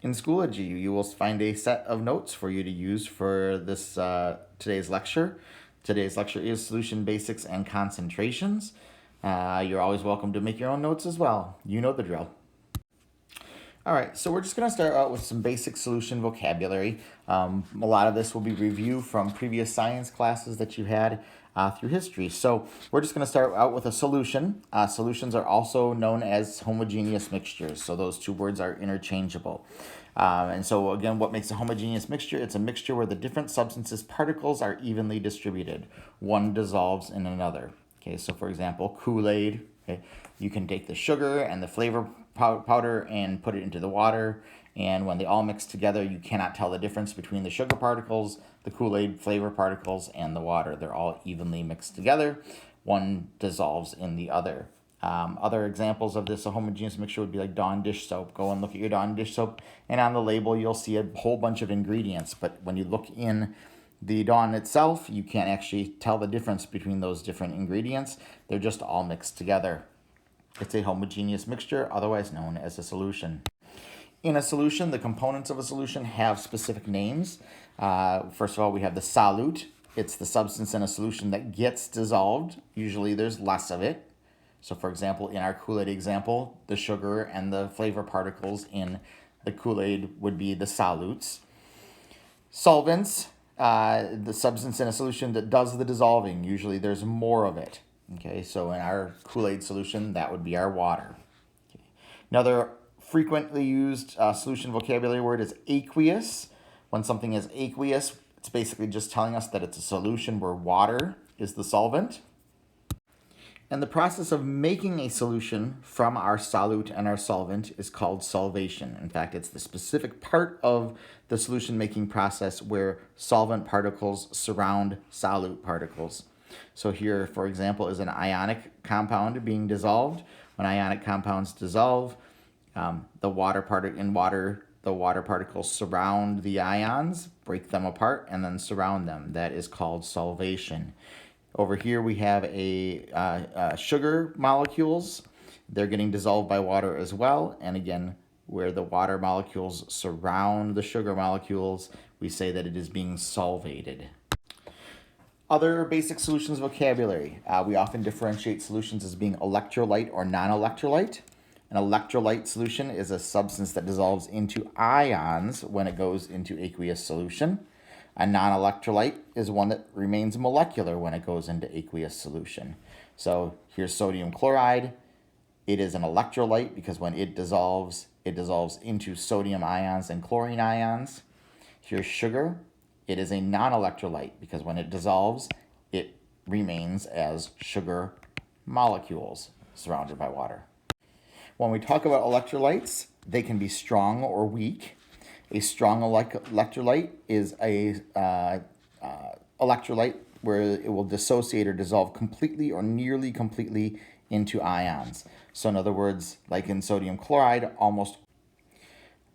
In Schoology, you will find a set of notes for you to use for this today's lecture. Today's lecture is Solution Basics and Concentrations. You're always welcome to make your own notes as well. You know the drill. All right, so we're just going to start out with some basic solution vocabulary. A lot of this will be review from previous science classes that you had through history. So we're just going to start out with a solution. Solutions are also known as homogeneous mixtures, so those two words are interchangeable. And so again, what makes a homogeneous mixture? It's a mixture where the different substances' particles are evenly distributed. One dissolves in another. Okay, so for example, Kool-Aid. Okay, you can take the sugar and the flavor powder and put it into the water, and when they all mix together, you cannot tell the difference between the sugar particles, the Kool-Aid flavor particles, and the water. They're all evenly mixed together. One dissolves in the other. Other examples of this, a homogeneous mixture would be like Dawn dish soap. Go and look at your Dawn dish soap, and on the label you'll see a whole bunch of ingredients, but when you look in the Dawn itself, you can't actually tell the difference between those different ingredients. They're just all mixed together. It's a homogeneous mixture, otherwise known as a solution. In a solution, the components of a solution have specific names. First of all, we have the solute. It's the substance in a solution that gets dissolved. Usually there's less of it. So for example, in our Kool-Aid example, the sugar and the flavor particles in the Kool-Aid would be the solutes. Solvents, the substance in a solution that does the dissolving. Usually there's more of it. Okay, so in our Kool-Aid solution, that would be our water. Okay. Another frequently used solution vocabulary word is aqueous. When something is aqueous, it's basically just telling us that it's a solution where water is the solvent. And the process of making a solution from our solute and our solvent is called solvation. In fact, it's the specific part of the solution making process where solvent particles surround solute particles. So here, for example, is an ionic compound being dissolved. When ionic compounds dissolve, the water particles surround the ions, break them apart, and then surround them. That is called solvation. Over here we have a sugar molecules. They're getting dissolved by water as well. And again, where the water molecules surround the sugar molecules, we say that it is being solvated. Other basic solutions vocabulary. We often differentiate solutions as being electrolyte or non-electrolyte. An electrolyte solution is a substance that dissolves into ions when it goes into aqueous solution. A non-electrolyte is one that remains molecular when it goes into aqueous solution. So here's sodium chloride. It is an electrolyte because when it dissolves into sodium ions and chlorine ions. Here's sugar. It is a non-electrolyte because when it dissolves, it remains as sugar molecules surrounded by water. When we talk about electrolytes, they can be strong or weak. A strong electrolyte is a electrolyte where it will dissociate or dissolve completely or nearly completely into ions. So in other words, like in sodium chloride, almost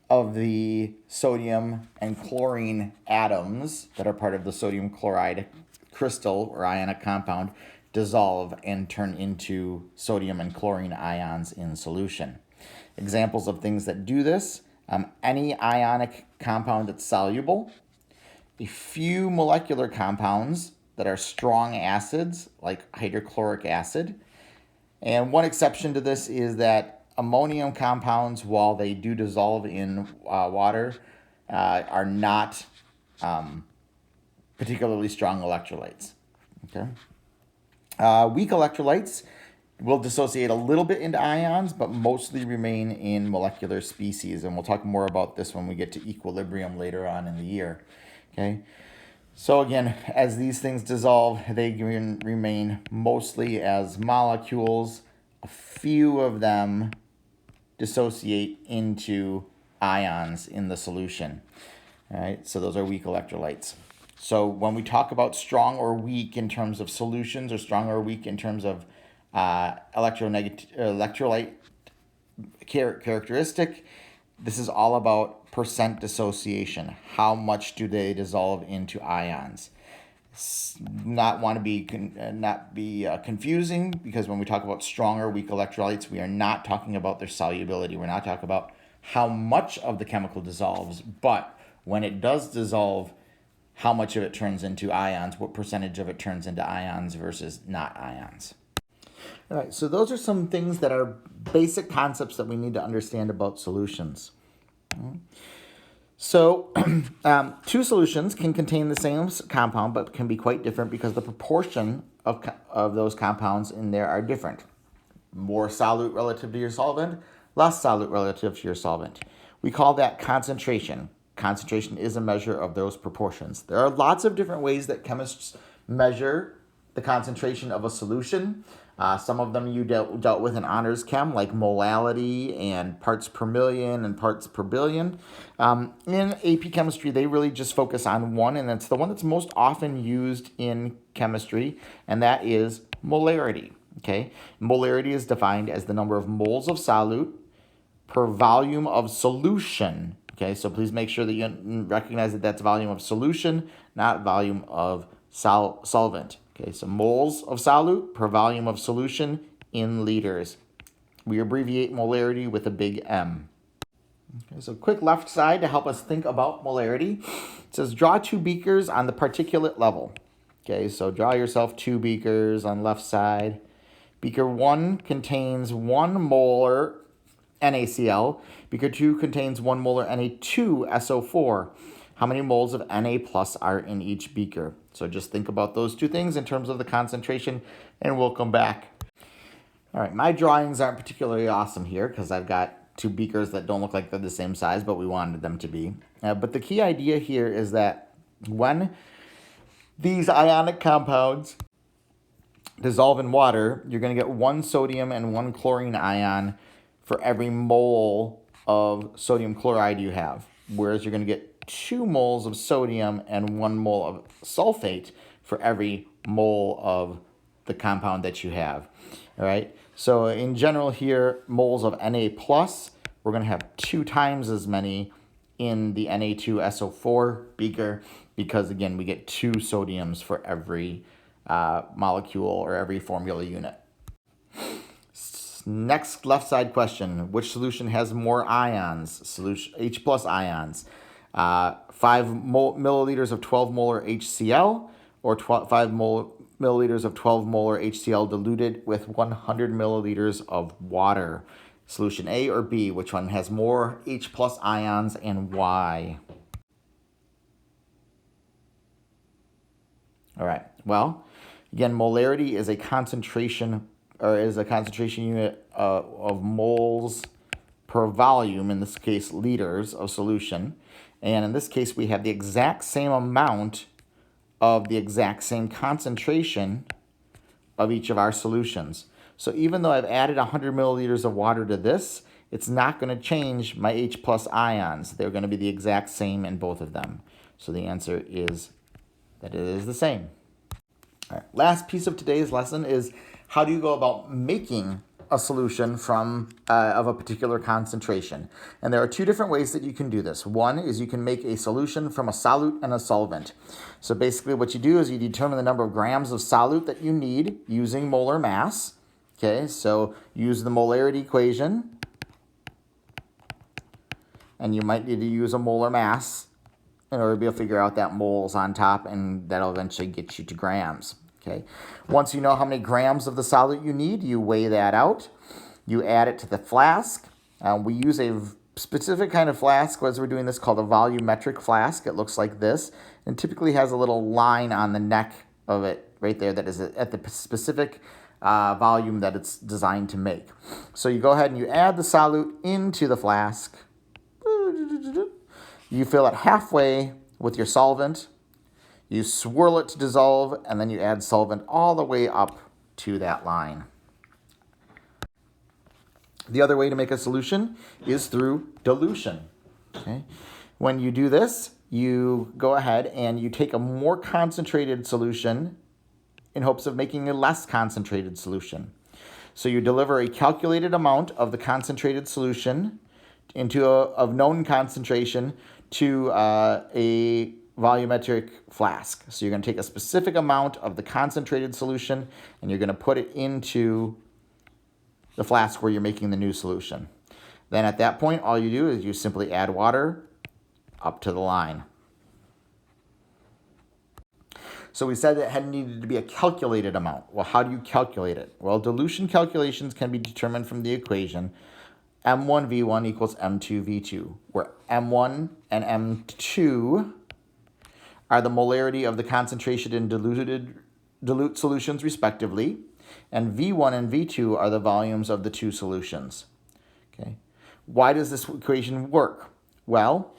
of the sodium and chlorine atoms that are part of the sodium chloride crystal or ionic compound dissolve and turn into sodium and chlorine ions in solution. Examples of things that do this, any ionic compound that's soluble, a few molecular compounds that are strong acids like hydrochloric acid, and one exception to this is that ammonium compounds, while they do dissolve in water, are not particularly strong electrolytes. Okay. Weak electrolytes will dissociate a little bit into ions, but mostly remain in molecular species. And we'll talk more about this when we get to equilibrium later on in the year. Okay. So again, as these things dissolve, they remain mostly as molecules. A few of them dissociate into ions in the solution. All right, so those are weak electrolytes. So when we talk about strong or weak in terms of solutions or strong or weak in terms of electrolyte characteristic, this is all about percent dissociation. How much do they dissolve into ions? Not be confusing, because when we talk about strong or weak electrolytes, we are not talking about their solubility. We're not talking about how much of the chemical dissolves, but when it does dissolve, how much of it turns into ions, what percentage of it turns into ions versus not ions. All right, so those are some things that are basic concepts that we need to understand about solutions. So two solutions can contain the same compound but can be quite different because the proportion of those compounds in there are different. More solute relative to your solvent, less solute relative to your solvent. We call that concentration. Concentration is a measure of those proportions. There are lots of different ways that chemists measure the concentration of a solution. Some of them you dealt with in honors chem, like molarity and parts per million and parts per billion. In AP chemistry, they really just focus on one, and that's the one that's most often used in chemistry, and that is molarity. Okay, molarity is defined as the number of moles of solute per volume of solution. Okay, so please make sure that you recognize that that's volume of solution, not volume of solvent. Okay, so moles of solute per volume of solution in liters. We abbreviate molarity with a big M. Okay, so quick left side to help us think about molarity. It says draw two beakers on the particulate level. Okay, so draw yourself two beakers on left side. Beaker 1 contains 1 molar NaCl. Beaker 2 contains 1 molar Na2SO4. How many moles of Na plus are in each beaker? So just think about those two things in terms of the concentration, and we'll come back. All right, my drawings aren't particularly awesome here because I've got two beakers that don't look like they're the same size, but we wanted them to be. But the key idea here is that when these ionic compounds dissolve in water, you're going to get 1 sodium and 1 chlorine ion for every mole of sodium chloride you have, whereas you're going to get 2 moles of sodium and 1 mole of sulfate for every mole of the compound that you have. All right, so in general here, moles of Na plus, we're going to have 2 times as many in the Na2SO4 beaker because, again, we get 2 sodiums for every molecule or every formula unit. Next left side question, which solution has more ions? Solution H plus ions. 5 milliliters of 12 molar HCl or 5 milliliters of 12 molar HCl diluted with 100 milliliters of water. Solution A or B, which one has more H plus ions and why? All right, well, again, molarity is a concentration unit of moles per volume, in this case, liters of solution. And in this case, we have the exact same amount of the exact same concentration of each of our solutions. So even though I've added 100 milliliters of water to this, it's not going to change my H plus ions. They're going to be the exact same in both of them. So the answer is that it is the same. All right. Last piece of today's lesson is how do you go about making a solution from of a particular concentration. And there are 2 different ways that you can do this. One is you can make a solution from a solute and a solvent. So basically what you do is you determine the number of grams of solute that you need using molar mass. Okay, so use the molarity equation. And you might need to use a molar mass in order to be able to figure out that moles on top, and that'll eventually get you to grams. Okay. Once you know how many grams of the solute you need, you weigh that out. You add it to the flask. We use a specific kind of flask as we're doing this called a volumetric flask. It looks like this and typically has a little line on the neck of it right there that is at the specific volume that it's designed to make. So you go ahead and you add the solute into the flask. You fill it halfway with your solvent. You swirl it to dissolve, and then you add solvent all the way up to that line. The other way to make a solution is through dilution. Okay? When you do this, you go ahead and you take a more concentrated solution in hopes of making a less concentrated solution. So you deliver a calculated amount of the concentrated solution of known concentration to a volumetric flask. So you're going to take a specific amount of the concentrated solution and you're going to put it into the flask where you're making the new solution. Then at that point, all you do is you simply add water up to the line. So we said it needed to be a calculated amount. Well, how do you calculate it? Well, dilution calculations can be determined from the equation M1V1 equals M2V2, where M1 and M2 are the molarity of the concentration in dilute solutions respectively, and V1 and V2 are the volumes of the two solutions. Okay. Why does this equation work? Well,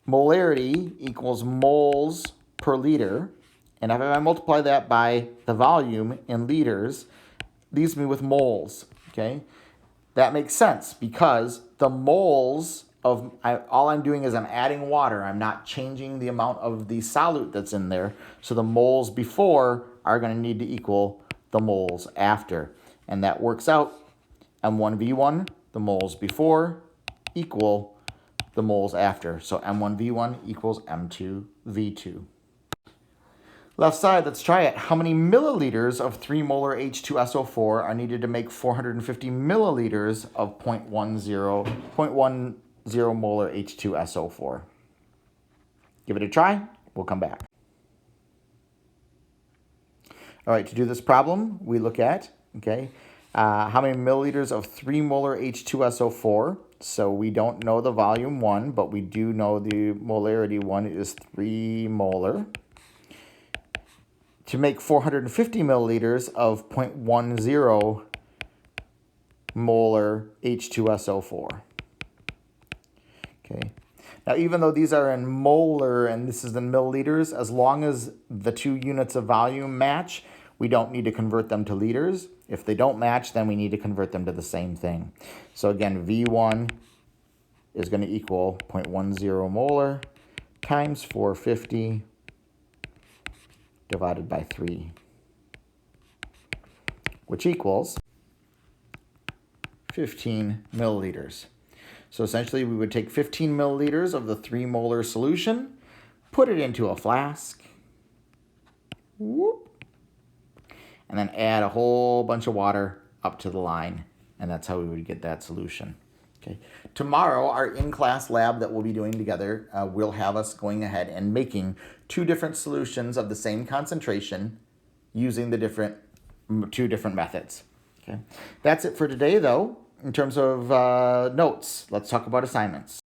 molarity equals moles per liter, and if I multiply that by the volume in liters, leaves me with moles. Okay, that makes sense because the moles of all I'm doing is I'm adding water. I'm not changing the amount of the solute that's in there. So the moles before are going to need to equal the moles after, and that works out. M1V1, the moles before, equal the moles after. So M1V1 equals M2V2. Left side, let's try it. How many milliliters of 3 molar H2SO4 are needed to make 450 milliliters of 0.10 molar H2SO4? Give it a try. We'll come back. All right, to do this problem, we look at, how many milliliters of 3 molar H2SO4. So we don't know the volume 1, but we do know the molarity 1 is 3 molar. To make 450 milliliters of 0.10 molar H2SO4. Okay. Now, even though these are in molar and this is in milliliters, as long as the two units of volume match, we don't need to convert them to liters. If they don't match, then we need to convert them to the same thing. So again, V1 is going to equal 0.10 molar times 450 divided by 3, which equals 15 milliliters. So essentially, we would take 15 milliliters of the 3 molar solution, put it into a flask, whoop, and then add a whole bunch of water up to the line, and that's how we would get that solution. Okay. Tomorrow, our in-class lab that we'll be doing together will have us going ahead and making 2 different solutions of the same concentration using the 2 different methods. Okay. That's it for today, though. In terms of notes, let's talk about assignments.